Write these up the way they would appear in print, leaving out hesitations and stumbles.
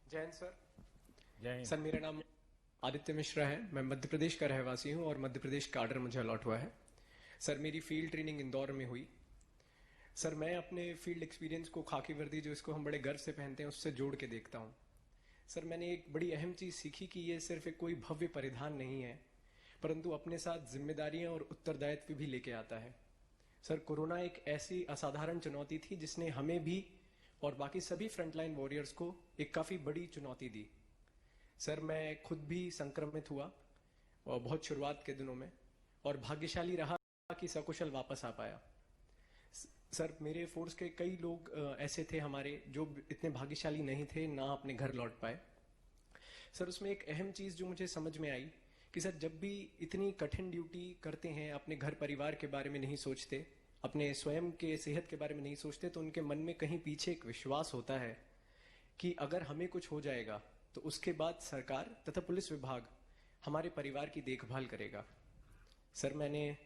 जय हिंद सर। जय हिंद। सर मेरा नाम आदित्य मिश्रा है। मैं मध्य प्रदेश का रहवासी हूँ और मध्य प्रदेश का आर्डर मुझे अलॉट हुआ है। सर मेरी फील्ड ट्रेनिंग इंदौर में हुई। सर मैं अपने फील्ड एक्सपीरियंस को खाकी वर्दी जो इसको हम बड़े गर्व से पहनते हैं उससे जोड़ के देखता हूँ। सर मैंने एक बड़ी अहम चीज़ सीखी कि ये सिर्फ एक कोई भव्य परिधान नहीं है, परंतु अपने साथ जिम्मेदारियां और उत्तरदायित्व भी लेके आता है। सर कोरोना एक ऐसी असाधारण चुनौती थी जिसने हमें भी और बाकी सभी फ्रंटलाइन वॉरियर्स को एक काफ़ी बड़ी चुनौती दी। सर मैं खुद भी संक्रमित हुआ और बहुत शुरुआत के दिनों में, और भाग्यशाली रहा कि सकुशल वापस आ पाया। सर मेरे फोर्स के कई लोग ऐसे थे हमारे जो इतने भाग्यशाली नहीं थे, ना अपने घर लौट पाए। सर उसमें एक अहम चीज़ जो मुझे समझ में आई कि सर जब भी इतनी कठिन ड्यूटी करते हैं, अपने घर परिवार के बारे में नहीं सोचते, अपने स्वयं के सेहत के बारे में नहीं सोचते, तो उनके मन में कहीं पीछे एक विश्वास होता है कि अगर हमें कुछ हो जाएगा तो उसके बाद सरकार तथा पुलिस विभाग हमारे परिवार की देखभाल करेगा। सर मैंने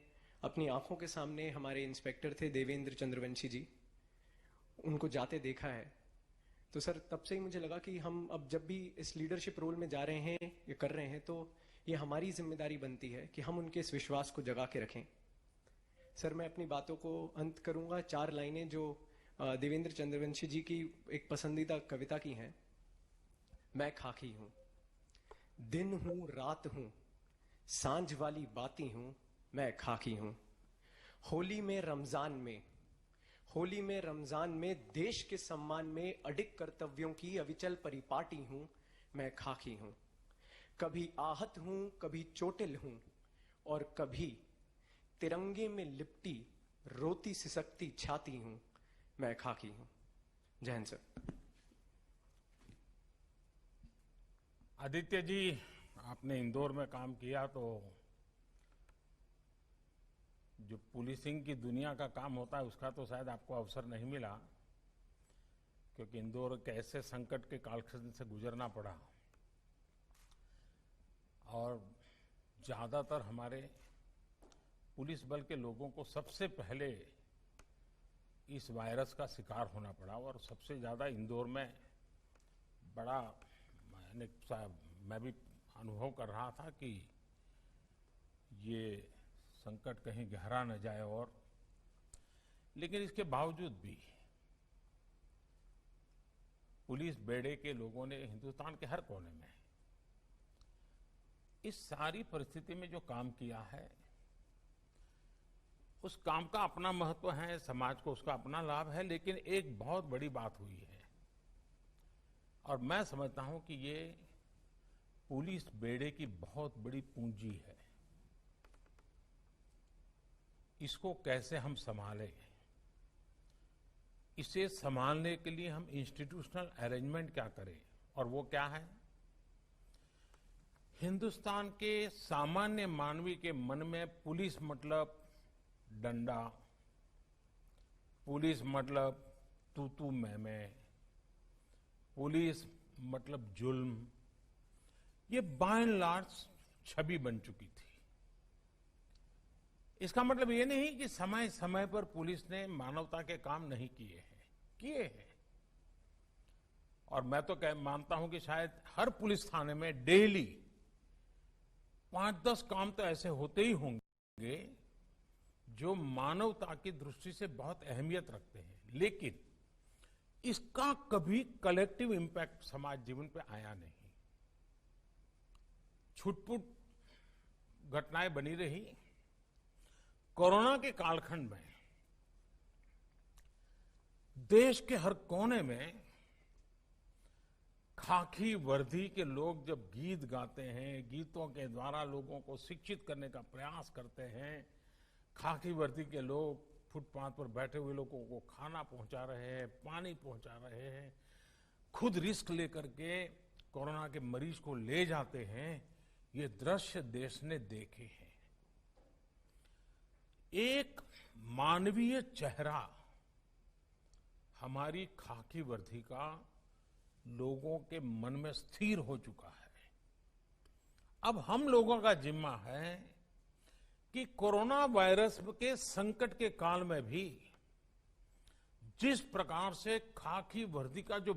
अपनी आंखों के सामने हमारे इंस्पेक्टर थे देवेंद्र चंद्रवंशी जी, उनको जाते देखा है। तो सर तब से ही मुझे लगा कि हम अब जब भी इस लीडरशिप रोल में जा रहे हैं या कर रहे हैं तो ये हमारी जिम्मेदारी बनती है कि हम उनके इस विश्वास को जगा के रखें। सर मैं अपनी बातों को अंत करूंगा 4 लाइनें जो देवेंद्र चंद्रवंशी जी की एक पसंदीदा कविता की हैं। मैं खाकी हूं, दिन हूं रात हूं, सांझ वाली बाती हूं, मैं खाकी हूं। होली में रमजान में, होली में रमजान में देश के सम्मान में अडिग कर्तव्यों की अविचल परिपाटी हूं, मैं खाकी हूं। कभी आहत हूं, कभी चोटिल हूं, और कभी तिरंगे में लिपटी रोती सिसकती छाती हूं, मैं खाकी हूं। जय हिंद सर। आदित्य जी, आपने इंदौर में काम किया तो जो पुलिसिंग की दुनिया का काम होता है उसका तो शायद आपको अवसर नहीं मिला, क्योंकि इंदौर के ऐसे संकट के कालखंड से गुजरना पड़ा और ज्यादातर हमारे पुलिस बल के लोगों को सबसे पहले इस वायरस का शिकार होना पड़ा। और सबसे ज्यादा इंदौर में बड़ा मैं भी अनुभव कर रहा था कि ये संकट कहीं गहरा न जाए। और लेकिन इसके बावजूद भी पुलिस बेड़े के लोगों ने हिंदुस्तान के हर कोने में इस सारी परिस्थिति में जो काम किया है उस काम का अपना महत्व है, समाज को उसका अपना लाभ है। लेकिन एक बहुत बड़ी बात हुई है और मैं समझता हूं कि ये पुलिस बेड़े की बहुत बड़ी पूंजी है। इसको कैसे हम संभालें, इसे संभालने के लिए हम इंस्टीट्यूशनल अरेंजमेंट क्या करें, और वो क्या है? हिंदुस्तान के सामान्य मानवी के मन में पुलिस मतलब डंडा, पुलिस मतलब तू मैं, पुलिस मतलब जुल्म, ये बाय एंड लार्ज छवि बन चुकी थी। इसका मतलब ये नहीं कि समय समय पर पुलिस ने मानवता के काम नहीं किए हैं। और मैं तो मानता हूं कि शायद हर पुलिस थाने में डेली 5-10 काम तो ऐसे होते ही होंगे जो मानवता की दृष्टि से बहुत अहमियत रखते हैं। लेकिन इसका कभी कलेक्टिव इंपैक्ट समाज जीवन पे आया नहीं। छुटपुट घटनाएं बनी रही। कोरोना के कालखंड में देश के हर कोने में खाकी वर्दी के लोग जब गीत गाते हैं, गीतों के द्वारा लोगों को शिक्षित करने का प्रयास करते हैं, खाकी वर्दी के लोग फुटपाथ पर बैठे हुए लोगों को खाना पहुंचा रहे हैं, पानी पहुंचा रहे हैं, खुद रिस्क लेकर के कोरोना के मरीज को ले जाते हैं, ये दृश्य देश ने देखे हैं। एक मानवीय चेहरा हमारी खाकी वर्दी का लोगों के मन में स्थिर हो चुका है। अब हम लोगों का जिम्मा है कि कोरोना वायरस के संकट के काल में भी जिस प्रकार से खाकी वर्दी का जो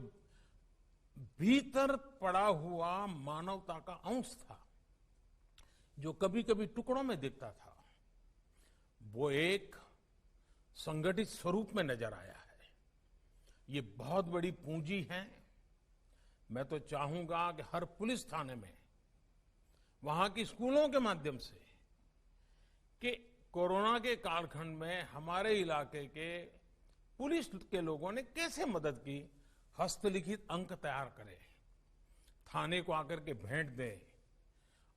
भीतर पड़ा हुआ मानवता का अंश था, जो कभी कभी टुकड़ों में दिखता था, वो एक संगठित स्वरूप में नजर आया है। ये बहुत बड़ी पूंजी है। मैं तो चाहूंगा कि हर पुलिस थाने में, वहां की स्कूलों के माध्यम से, कि कोरोना के कालखंड में हमारे इलाके के पुलिस के लोगों ने कैसे मदद की, हस्तलिखित अंक तैयार करें, थाने को आकर के भेंट दें।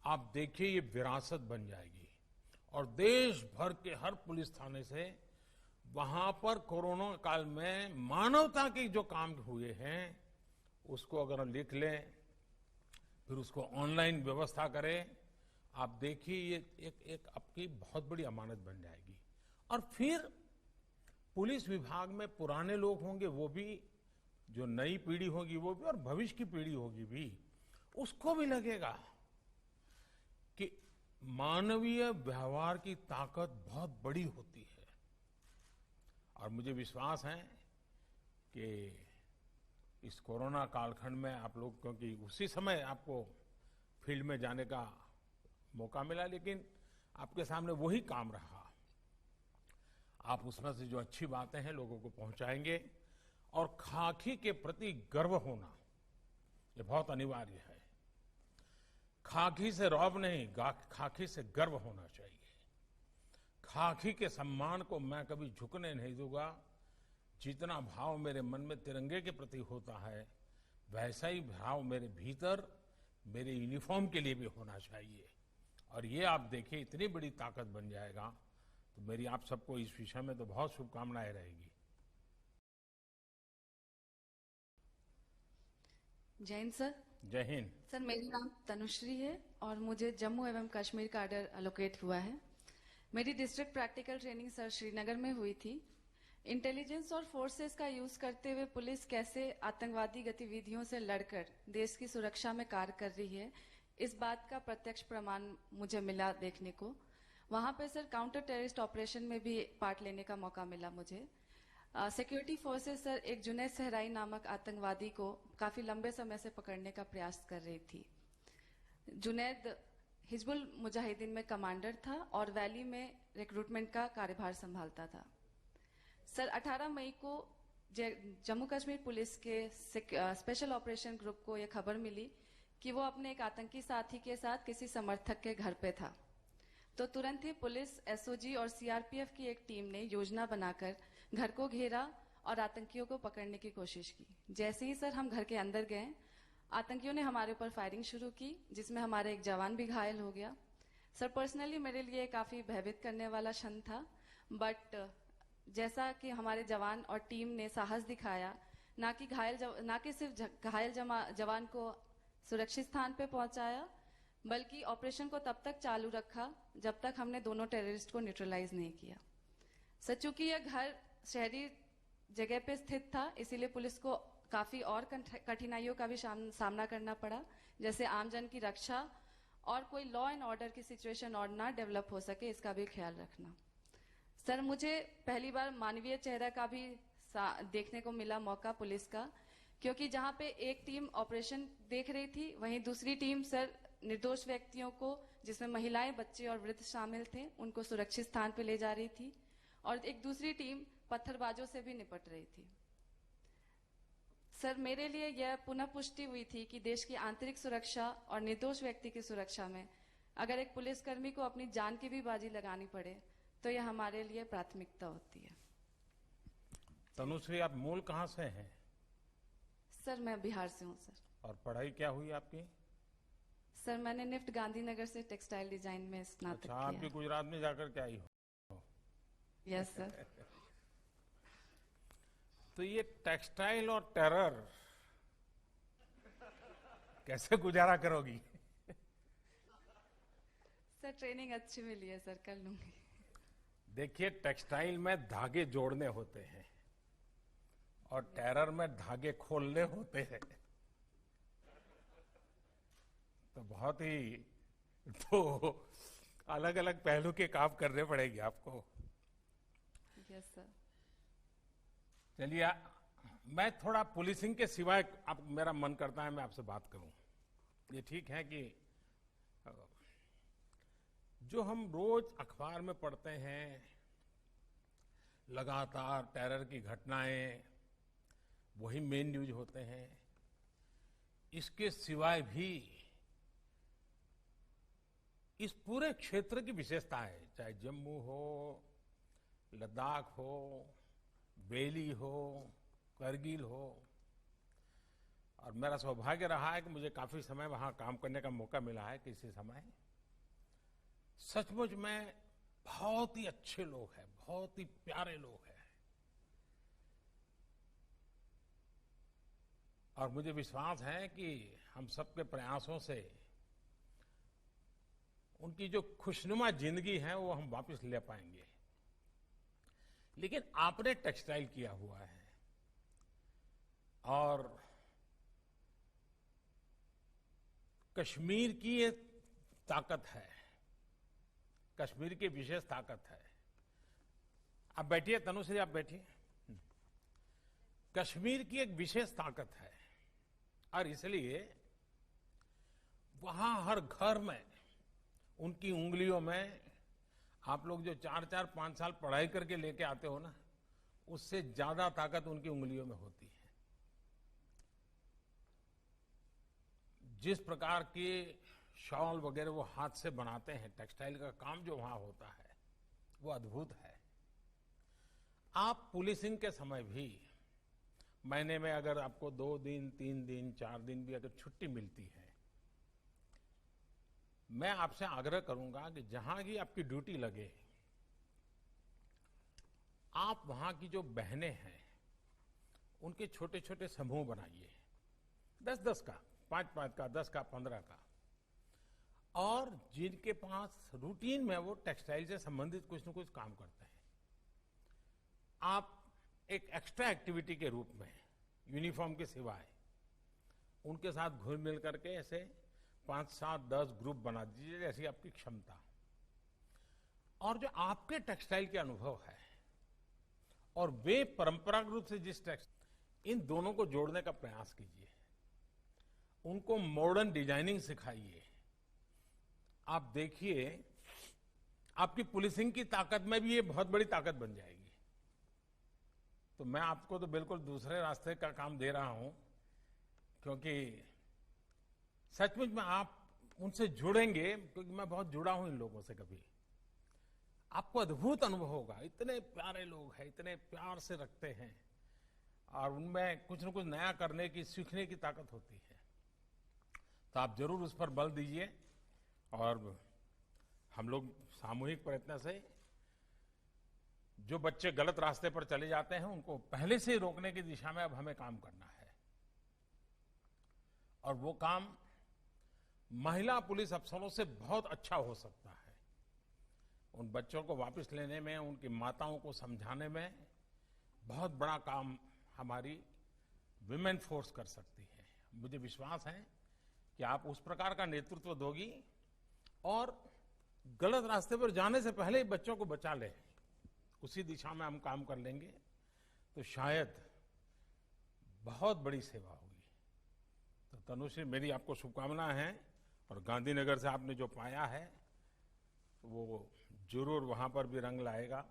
आप देखिए ये विरासत बन जाएगी और देश भर के हर पुलिस थाने से वहां पर कोरोना काल में मानवता के जो काम हुए हैं उसको अगर हम लिख लें, फिर उसको ऑनलाइन व्यवस्था करें, आप देखिए ये एक आपकी बहुत बड़ी अमानत बन जाएगी। और फिर पुलिस विभाग में पुराने लोग होंगे, वो भी, जो नई पीढ़ी होगी वो भी, और भविष्य की पीढ़ी होगी भी, उसको भी लगेगा कि मानवीय व्यवहार की ताकत बहुत बड़ी होती है। और मुझे विश्वास है कि इस कोरोना कालखंड में आप लोग, क्योंकि उसी समय आपको फील्ड में जाने का मौका मिला, लेकिन आपके सामने वही काम रहा। आप उसमें से जो अच्छी बातें हैं लोगों को पहुंचाएंगे, और खाकी के प्रति गर्व होना ये बहुत अनिवार्य है। खाकी से रौब नहीं, खाकी से गर्व होना चाहिए। खाकी के सम्मान को मैं कभी झुकने नहीं दूंगा। जितना भाव मेरे मन में तिरंगे के प्रति होता है, वैसा ही भाव मेरे भीतर मेरे यूनिफॉर्म के लिए भी होना चाहिए। और ये आप देखिए इतनी बड़ी ताकत बन जाएगा, तो मेरी आप सबको इस विषय में तो बहुत शुभकामनाएं रहेगी। जय हिंद सर। जय हिंद। सर, मेरा नाम तनुश्री है और मुझे जम्मू एवं कश्मीर का ऑर्डर एलोकेट हुआ है। मेरी district practical training sir Srinagar में हुई थी। इंटेलिजेंस और फोर्सेस का यूज करते हुए पुलिस कैसे आतंकवादी गतिविधियों से लड़कर देश की सुरक्षा में कार्य कर रही है, इस बात का प्रत्यक्ष प्रमाण मुझे मिला देखने को। वहां पे सर काउंटर टेररिस्ट ऑपरेशन में भी पार्ट लेने का मौका मिला मुझे। सिक्योरिटी फोर्सेस सर एक जुनैद सहराई नामक आतंकवादी को काफी लंबे समय से पकड़ने का प्रयास कर रही थी। जुनैद हिजबुल मुजाहिदीन में कमांडर था और वैली में रिक्रूटमेंट का कार्यभार संभालता था। सर 18 मई को जम्मू कश्मीर पुलिस के स्पेशल ऑपरेशन ग्रुप को यह खबर मिली कि वो अपने एक आतंकी साथी के साथ किसी समर्थक के घर पे था। तो तुरंत ही पुलिस, एसओजी और सीआरपीएफ की एक टीम ने योजना बनाकर घर को घेरा और आतंकियों को पकड़ने की कोशिश की। जैसे ही सर हम घर के अंदर गए, आतंकियों ने हमारे ऊपर फायरिंग शुरू की, जिसमें हमारा एक जवान भी घायल हो गया। सर पर्सनली मेरे लिए काफी भयभीत करने वाला क्षण था, बट जैसा कि हमारे जवान और टीम ने साहस दिखाया, ना कि सिर्फ घायल जवान को सुरक्षित स्थान पे पहुंचाया, बल्कि ऑपरेशन को तब तक चालू रखा जब तक हमने दोनों टेररिस्ट को न्यूट्रलाइज नहीं किया। सर चूंकि यह घर शहरी जगह पे स्थित था, इसीलिए पुलिस को काफी और कठिनाइयों का भी सामना करना पड़ा, जैसे आमजन की रक्षा और कोई लॉ एंड ऑर्डर की सिचुएशन और ना डेवलप हो सके, इसका भी ख्याल रखना। सर मुझे पहली बार मानवीय चेहरा का भी देखने को मिला मौका पुलिस का, क्योंकि जहां पे एक टीम ऑपरेशन देख रही थी, वहीं दूसरी टीम सर निर्दोष व्यक्तियों को, जिसमें महिलाएं, बच्चे और वृद्ध शामिल थे, उनको सुरक्षित स्थान पे ले जा रही थी, और एक दूसरी टीम पत्थरबाजों से भी निपट रही थी। सर मेरे लिए यह पुनः पुष्टि हुई थी कि देश की आंतरिक सुरक्षा और निर्दोष व्यक्ति की सुरक्षा में अगर एक पुलिसकर्मी को अपनी जान की भी बाजी लगानी पड़े, तो यह हमारे लिए प्राथमिकता होती है। तनुश्री, आप मूल कहाँ से हैं? सर मैं बिहार से हूँ सर। और पढ़ाई क्या हुई आपकी? सर मैंने निफ्ट गांधीनगर से टेक्सटाइल डिजाइन में स्नातक किया। आप भी गुजरात में जाकर के आई हो? Yes sir. तो ये टेक्सटाइल और टेरर कैसे गुजारा करोगी? सर ट्रेनिंग अच्छी मिली है सर, कर लूंगी। देखिए, टेक्सटाइल में धागे जोड़ने होते हैं और टेरर में धागे खोलने होते हैं, तो बहुत ही तो अलग अलग पहलू के काम करने पड़ेंगे आपको। Yes sir. चलिए, मैं थोड़ा पुलिसिंग के सिवाय अब मेरा मन करता है मैं आपसे बात करूं। ये ठीक है कि जो हम रोज अखबार में पढ़ते हैं, लगातार टेरर की घटनाएं, वही मेन न्यूज होते हैं। इसके सिवाय भी इस पूरे क्षेत्र की विशेषता है, चाहे जम्मू हो, लद्दाख हो, बेली हो, करगिल हो। और मेरा सौभाग्य रहा है कि मुझे काफी समय वहां काम करने का मौका मिला है किसी समय। सचमुच में बहुत ही अच्छे लोग हैं, बहुत ही प्यारे लोग हैं। और मुझे विश्वास है कि हम सबके प्रयासों से उनकी जो खुशनुमा जिंदगी है वो हम वापस ले पाएंगे। लेकिन आपने टेक्सटाइल किया हुआ है और कश्मीर की ये ताकत है, कश्मीर की विशेष ताकत है। आप बैठिए तनुश्री, आप बैठिए। कश्मीर की एक विशेष ताकत है और इसलिए वहां हर घर में उनकी उंगलियों में, आप लोग जो 4-4, 5 साल पढ़ाई करके लेके आते हो ना, उससे ज्यादा ताकत उनकी उंगलियों में होती है। जिस प्रकार के शॉल वगैरह वो हाथ से बनाते हैं, टेक्सटाइल का काम जो वहां होता है वो अद्भुत है। आप पुलिसिंग के समय भी महीने में अगर आपको 2 दिन, 3 दिन, 4 दिन भी अगर छुट्टी मिलती है, मैं आपसे आग्रह करूंगा कि जहां की आपकी ड्यूटी लगे, आप वहां की जो बहनें हैं उनके छोटे छोटे समूह बनाइए, 10-10 का, 5-5 का, 10 का, 15 का। और जिनके पास रूटीन में वो टेक्सटाइल से संबंधित कुछ न कुछ काम करते हैं, आप एक एक्स्ट्रा एक्टिविटी के रूप में यूनिफॉर्म के सिवाय उनके साथ घुल मिल करके ऐसे 5, 7, 10 ग्रुप बना दीजिए, जैसी आपकी क्षमता। और जो आपके टेक्सटाइल के अनुभव है और वे परंपरागत रूप से जिस टेक्सटाइल, इन दोनों को जोड़ने का प्रयास कीजिए। उनको मॉडर्न डिजाइनिंग सिखाइए। आप देखिए, आपकी पुलिसिंग की ताकत में भी ये बहुत बड़ी ताकत बन जाएगी। तो मैं आपको तो बिल्कुल दूसरे रास्ते का काम दे रहा हूं, क्योंकि सचमुच में आप उनसे जुड़ेंगे, क्योंकि मैं बहुत जुड़ा हूं इन लोगों से। कभी आपको अद्भुत अनुभव होगा। इतने प्यारे लोग हैं, इतने प्यार से रखते हैं और उनमें कुछ न कुछ नया करने की, सीखने की ताकत होती है। तो आप जरूर उस पर बल दीजिए और हम लोग सामूहिक प्रयत्न से जो बच्चे गलत रास्ते पर चले जाते हैं उनको पहले से ही रोकने की दिशा में अब हमें काम करना है। और वो काम महिला पुलिस अफसरों से बहुत अच्छा हो सकता है। उन बच्चों को वापस लेने में, उनकी माताओं को समझाने में बहुत बड़ा काम हमारी विमेन फोर्स कर सकती है। मुझे विश्वास है कि आप उस प्रकार का नेतृत्व दोगी और गलत रास्ते पर जाने से पहले ही बच्चों को बचा ले, उसी दिशा में हम काम कर लेंगे तो शायद बहुत बड़ी सेवा होगी। तो तनुश्री, मेरी आपको शुभकामनाएं हैं और गांधीनगर से आपने जो पाया है वो जरूर वहां पर भी रंग लाएगा।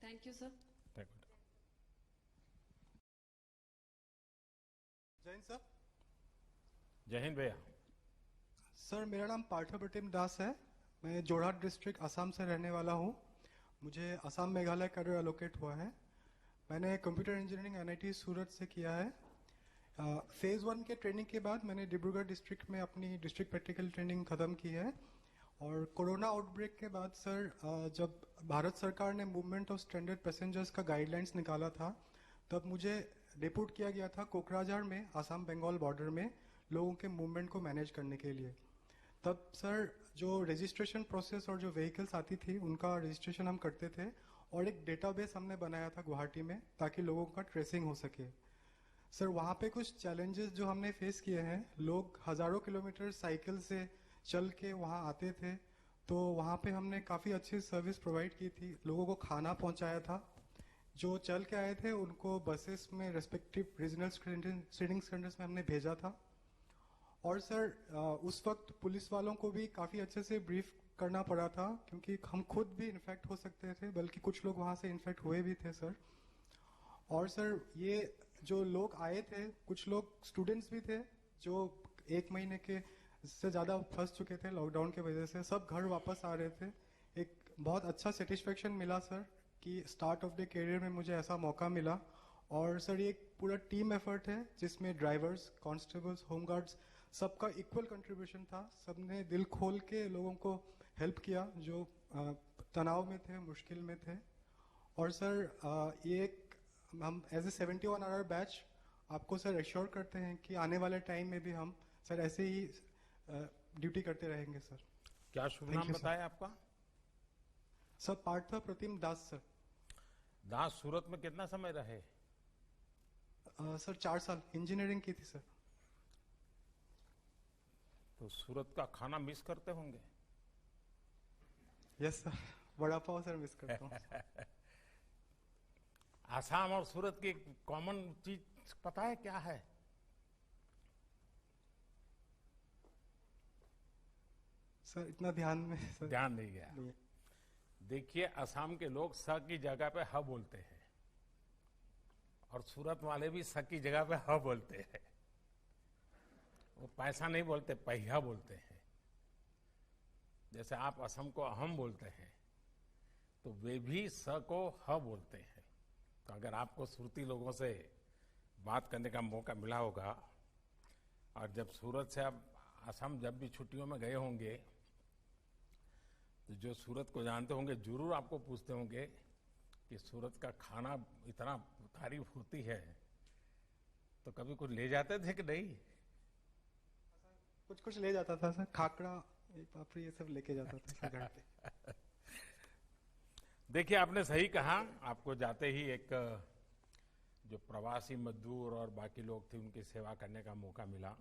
Thank you sir. जय हिंद सर। जय हिंद भैया। सर, मेरा नाम पार्थप्रतिम दास है। मैं जोरहाट डिस्ट्रिक्ट असम से रहने वाला हूँ। मुझे असम मेघालय कैडर एलोकेट हुआ है। मैंने कंप्यूटर इंजीनियरिंग एनआईटी सूरत से किया है। फेज 1 के ट्रेनिंग के बाद मैंने डिब्रूगढ़ डिस्ट्रिक्ट में अपनी डिस्ट्रिक्ट प्रैक्टिकल ट्रेनिंग खत्म की है। और कोरोना आउटब्रेक के बाद सर, जब भारत सरकार ने मूवमेंट ऑफ स्ट्रैंडेड पैसेंजर्स का गाइडलाइंस निकाला था, तब मुझे डिप्यूट किया गया था कोकराझार में, आसाम बंगाल बॉर्डर में, लोगों के मूवमेंट को मैनेज करने के लिए। तब सर, जो रजिस्ट्रेशन प्रोसेस और जो व्हीकल्स आती थी उनका रजिस्ट्रेशन हम करते थे और एक डेटाबेस हमने बनाया था गुवाहाटी में, ताकि लोगों का ट्रेसिंग हो सके। सर, वहाँ पे कुछ चैलेंजेस जो हमने फेस किए हैं, लोग हज़ारों किलोमीटर साइकिल से चल के वहाँ आते थे, तो वहाँ पे हमने काफ़ी अच्छी सर्विस प्रोवाइड की थी, लोगों को खाना पहुँचाया था। जो चल के आए थे उनको बसेस में रेस्पेक्टिव रीजनल स्क्रीनिंग सेंटर्स में हमने भेजा था। और सर उस वक्त पुलिस वालों को भी काफ़ी अच्छे से ब्रीफ करना पड़ा था, क्योंकि हम खुद भी इन्फेक्ट हो सकते थे, बल्कि कुछ लोग वहाँ से इन्फेक्ट हुए भी थे सर। और सर ये जो लोग आए थे, कुछ लोग स्टूडेंट्स भी थे जो 1 महीने के से ज़्यादा फंस चुके थे लॉकडाउन के वजह से, सब घर वापस आ रहे थे। एक बहुत अच्छा सेटिस्फेक्शन मिला सर कि स्टार्ट ऑफ द करियर में मुझे ऐसा मौका मिला। और सर ये एक पूरा टीम एफर्ट है जिसमें ड्राइवर्स, कांस्टेबल्स, होमगार्ड्स सबका इक्वल कंट्रीब्यूशन था। सबने दिल खोल के लोगों को हेल्प किया जो तनाव में थे, मुश्किल में थे। और सर ये एक हम एज ए 71 आवर बैच आपको सर एश्योर करते हैं कि आने वाले टाइम में भी हम सर ऐसे ही ड्यूटी करते रहेंगे सर। क्या शुभ नाम बताया आपका? सर पार्थ प्रतिम दास सर। दास सूरत में कितना समय रहे? सर 4 साल इंजीनियरिंग की थी सर। तो सूरत का खाना मिस करते होंगे? Yes sir, vada pav sir miss करता हूँ। आसाम और सूरत की कॉमन चीज पता है क्या है? सर इतना ध्यान में सर ध्यान नहीं गया। नहीं। देखिए, असम के लोग स की जगह पे ह बोलते हैं और सूरत वाले भी स की जगह पे ह बोलते हैं। वो पैसा नहीं बोलते, पहिया बोलते हैं। जैसे आप असम को अहम बोलते हैं तो वे भी स को ह बोलते हैं। तो अगर आपको सूरती लोगों से बात करने का मौका मिला होगा और जब सूरत से आप असम जब भी छुट्टियों में गए होंगे तो जो सूरत को जानते होंगे जरूर आपको पूछते होंगे कि सूरत का खाना इतना तारीफ होती है, तो कभी कुछ ले जाते थे कि नहीं? कुछ कुछ ले जाता था सर, खाकड़ा, पापड़ी, ये सब लेके जाता था सर घर पे। देखिए, आपने सही कहा। आपको जाते ही एक जो प्रवासी मजदूर और बाकी लोग थे उनकी सेवा करने का मौका मिला।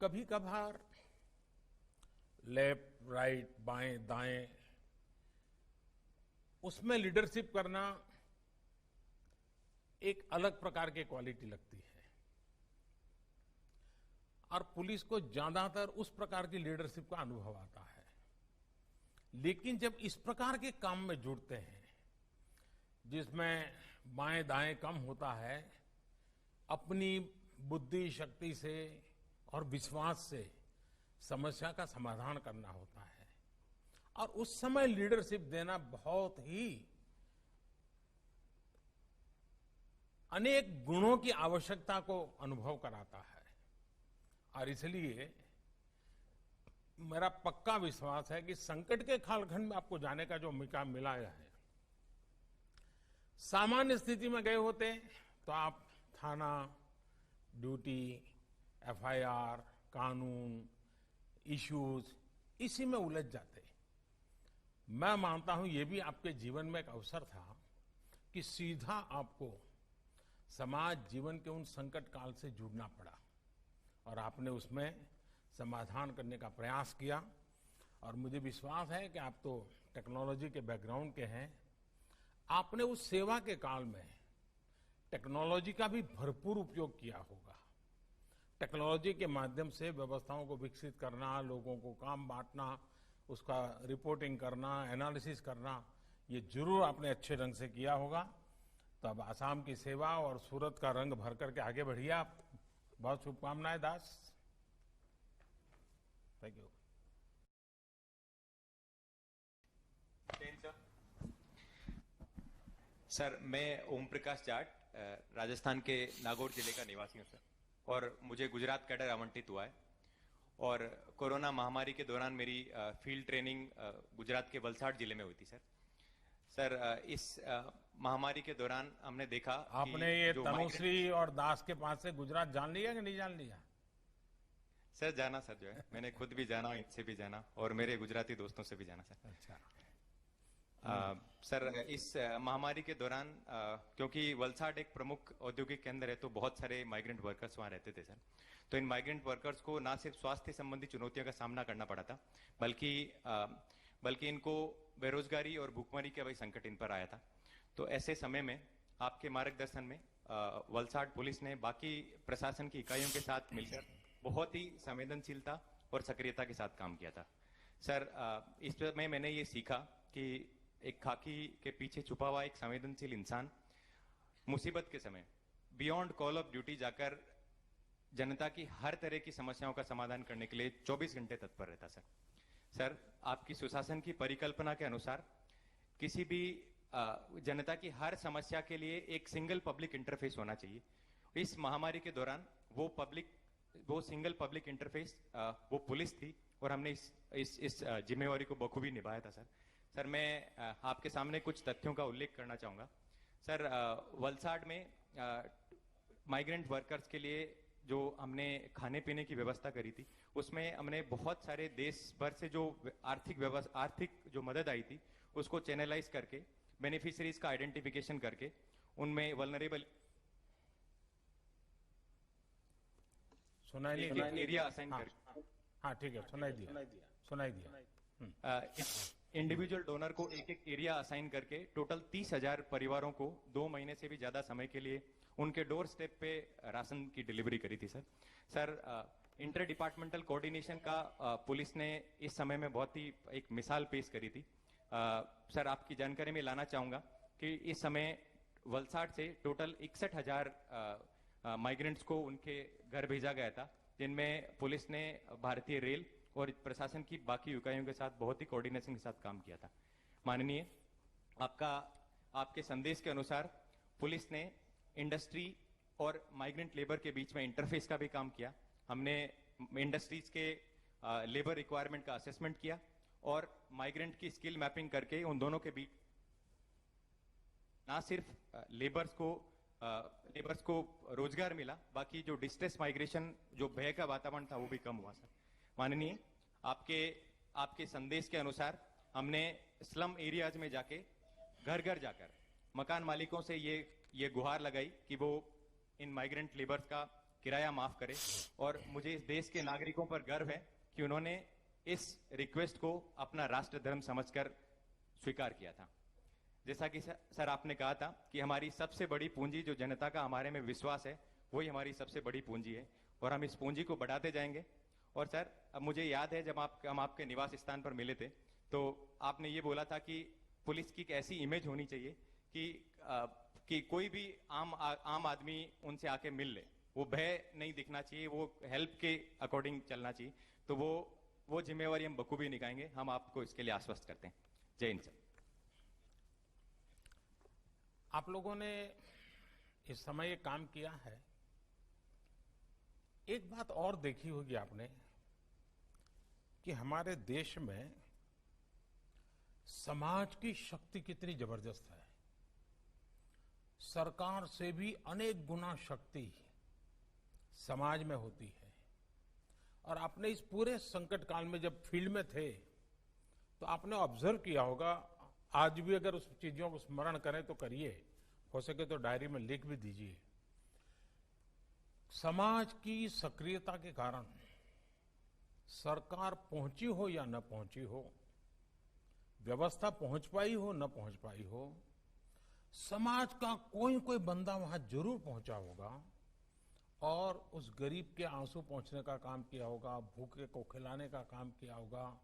कभी कभार लेफ्ट, राइट, बाएं, दाएं, उसमें लीडरशिप करना एक अलग प्रकार की क्वालिटी लगती है और पुलिस को ज्यादातर उस प्रकार की लीडरशिप का अनुभव आता है। लेकिन जब इस प्रकार के काम में जुड़ते हैं जिसमें बाएं दाएं कम होता है, अपनी बुद्धि शक्ति से और विश्वास से समस्या का समाधान करना होता है और उस समय लीडरशिप देना बहुत ही अनेक गुणों की आवश्यकता को अनुभव कराता है। और इसलिए मेरा पक्का विश्वास है कि संकट के कालखंड में आपको जाने का जो मौका मिला है, सामान्य स्थिति में गए होते तो आप थाना, ड्यूटी, एफआईआर, कानून, इश्यूज, इसी में उलझ जाते। मैं मानता हूं ये भी आपके जीवन में एक अवसर था कि सीधा आपको समाज जीवन के उन संकट काल से जुड़ना पड़ा और आपने उसमें समाधान करने का प्रयास किया। और मुझे विश्वास है कि आप तो टेक्नोलॉजी के बैकग्राउंड के हैं, आपने उस सेवा के काल में टेक्नोलॉजी का भी भरपूर उपयोग किया होगा। टेक्नोलॉजी के माध्यम से व्यवस्थाओं को विकसित करना, लोगों को काम बांटना, उसका रिपोर्टिंग करना, एनालिसिस करना, ये जरूर आपने अच्छे ढंग से किया होगा। तो अब आसाम की सेवा और सूरत का रंग भर करके आगे बढ़िए आप। बहुत शुभकामनाएं दास। Thank you. सर, मैं ओम प्रकाश जाट राजस्थान के नागौर जिले का निवासी हूं सर, और मुझे गुजरात कैडर आवंटित हुआ है। और कोरोना महामारी के दौरान मेरी फील्ड ट्रेनिंग गुजरात के वलसाड जिले में हुई थी सर। सर, इस महामारी के दौरान हमने देखा आपने ये तनुश्री और दास के पास से गुजरात जान लिया कि नहीं जान लिया? सर जाना सर, जो है मैंने खुद भी जाना, इनसे भी जाना और मेरे गुजराती दोस्तों से भी जाना सर। अच्छा। सर, इस महामारी के दौरान क्योंकि वलसाड एक प्रमुख औद्योगिक केंद्र है तो बहुत सारे माइग्रेंट वर्कर्स वहां रहते थे सर। तो इन माइग्रेंट वर्कर्स को ना सिर्फ स्वास्थ्य संबंधी चुनौतियों का सामना करना पड़ा था, बल्कि इनको बेरोजगारी और भूखमरी का भी संकट इन पर आया था। तो ऐसे समय में आपके मार्गदर्शन में वलसाड पुलिस ने बाकी प्रशासन की इकाइयों के साथ मिलकर बहुत ही संवेदनशीलता और सक्रियता के साथ काम किया था। सर, इस समय मैंने ये सीखा कि एक खाकी के पीछे छुपा हुआ एक संवेदनशील इंसान मुसीबत के समय बियॉन्ड कॉल ऑफ ड्यूटी जाकर जनता की हर तरह की समस्याओं का समाधान करने के लिए 24 घंटे तत्पर रहता। सर, आपकी सुशासन की परिकल्पना के अनुसार किसी भी जनता की हर समस्या के लिए एक सिंगल पब्लिक इंटरफेस होना चाहिए। इस महामारी के दौरान वो सिंगल पब्लिक इंटरफेस वो पुलिस थी और हमने इस जिम्मेवारी को बखूबी निभाया था। सर, मैं आपके सामने कुछ तथ्यों का उल्लेख करना चाहूंगा। सर, वलसाड में माइग्रेंट वर्कर्स के लिए जो हमने खाने पीने की व्यवस्था करी थी, उसमें हमने बहुत सारे देश भर से जो आर्थिक जो मदद आई थी उसको चैनलाइज करके बेनिफिशियरीज का आइडेंटिफिकेशन करके उनमें वल्नरेबल एरिया असाइन करके, हाँ ठीक है, सुनाई दिया। इंडिविजुअल डोनर को एक एरिया असाइन करके टोटल 30,000 परिवारों को 2 महीने से भी ज्यादा समय के लिए उनके डोर स्टेप पे राशन की डिलीवरी करी थी। सर, इंटर डिपार्टमेंटल कोऑर्डिनेशन का पुलिस ने इस समय में बहुत ही एक मिसाल पेश करी थी। सर, आपकी जानकारी में लाना चाहूंगा कि इस समय वलसाड से टोटल 61,000 माइग्रेंट्स को उनके घर भेजा गया था, जिनमें पुलिस ने भारतीय रेल और प्रशासन की बाकी इकाइयों के साथ बहुत ही कोऑर्डिनेशन के साथ काम किया था। माननीय, आपके संदेश के अनुसार पुलिस ने इंडस्ट्री और माइग्रेंट लेबर के बीच में इंटरफेस का भी काम किया। हमने इंडस्ट्रीज के लेबर रिक्वायरमेंट का असेसमेंट किया और माइग्रेंट की स्किल मैपिंग करके उन दोनों के बीच ना सिर्फ लेबर्स को रोजगार मिला, बाकी जो डिस्ट्रेस माइग्रेशन, जो भय का वातावरण था, वो भी कम हुआ। सर, माननीय, आपके संदेश के अनुसार हमने स्लम एरियाज में जाके घर घर जाकर मकान मालिकों से ये गुहार लगाई कि वो इन माइग्रेंट लेबर्स का किराया माफ करे, और मुझे इस देश के नागरिकों पर गर्व है कि उन्होंने इस रिक्वेस्ट को अपना राष्ट्र धर्म समझकर स्वीकार किया था। जैसा कि सर आपने कहा था कि हमारी सबसे बड़ी पूंजी जो जनता का हमारे में विश्वास है, वही हमारी सबसे बड़ी पूंजी है और हम इस पूंजी को बढ़ाते जाएंगे। और सर, अब मुझे याद है जब हम आपके निवास स्थान पर मिले थे तो आपने ये बोला था कि पुलिस की एक ऐसी इमेज होनी चाहिए कि कोई भी आम आदमी उनसे आके मिल ले, वो भय नहीं दिखना चाहिए, वो हेल्प के अकॉर्डिंग चलना चाहिए। तो वो जिम्मेवारी हम बखूबी निभाएंगे, हम आपको इसके लिए आश्वस्त करते हैं। जय हिंद। सर, आप लोगों ने इस समय ये काम किया है। एक बात और देखी होगी आपने कि हमारे देश में समाज की शक्ति कितनी जबरदस्त है। सरकार से भी अनेक गुना शक्ति समाज में होती है। और आपने इस पूरे संकट काल में जब फील्ड में थे तो आपने ऑब्जर्व किया होगा, आज भी अगर उस चीजों को स्मरण करें तो करिए, हो सके तो डायरी में लिख भी दीजिए। समाज की सक्रियता के कारण सरकार पहुंची हो या न पहुंची हो, व्यवस्था पहुंच पाई हो न पहुंच पाई हो, समाज का कोई बंदा वहां जरूर पहुंचा होगा और उस गरीब के आंसू पहुंचने का काम किया होगा, भूखे को खिलाने का काम किया होगा,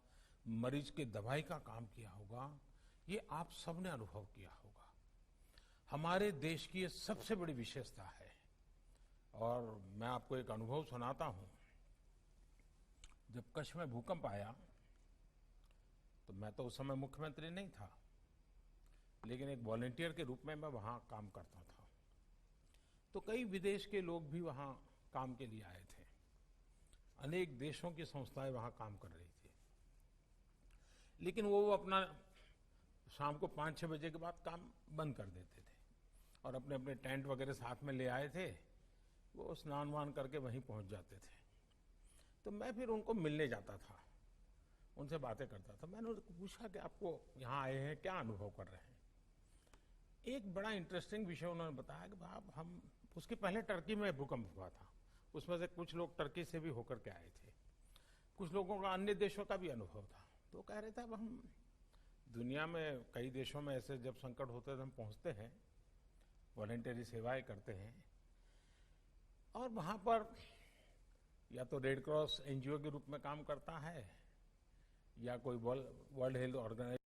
मरीज की दवाई का काम किया होगा। ये आप सबने अनुभव किया होगा। हमारे देश की ये सबसे बड़ी विशेषता है। और मैं आपको एक अनुभव सुनाता हूं। जब कच्छ में भूकंप आया तो मैं तो उस समय मुख्यमंत्री नहीं था, लेकिन एक वॉलंटियर के रूप में मैं वहां काम करता था। तो कई विदेश के लोग भी वहां काम के लिए आए थे। अनेक देशों की संस्थाएं वहां काम कर रही थी, लेकिन वो अपना शाम को 5-6 बजे के बाद काम बंद कर देते थे और अपने अपने टेंट वगैरह साथ में ले आए थे। वो स्नान वान करके वहीं पहुंच जाते थे। तो मैं फिर उनको मिलने जाता था, उनसे बातें करता था। मैंने उनको पूछा कि आपको यहाँ आए हैं, क्या अनुभव कर रहे हैं। एक बड़ा इंटरेस्टिंग विषय उन्होंने बताया कि भाई हम उसके पहले टर्की में भूकंप हुआ था, उसमें से कुछ लोग टर्की से भी होकर के आए थे, कुछ लोगों का अन्य देशों का भी अनुभव था। तो कह रहे थे अब हम दुनिया में कई देशों में ऐसे जब संकट होते हैं तो हम पहुंचते हैं, वॉलंटरी सेवाएं करते हैं, और वहां पर या तो रेड क्रॉस एनजीओ के रूप में काम करता है या कोई वर्ल्ड हेल्थ ऑर्गेनाइजेशन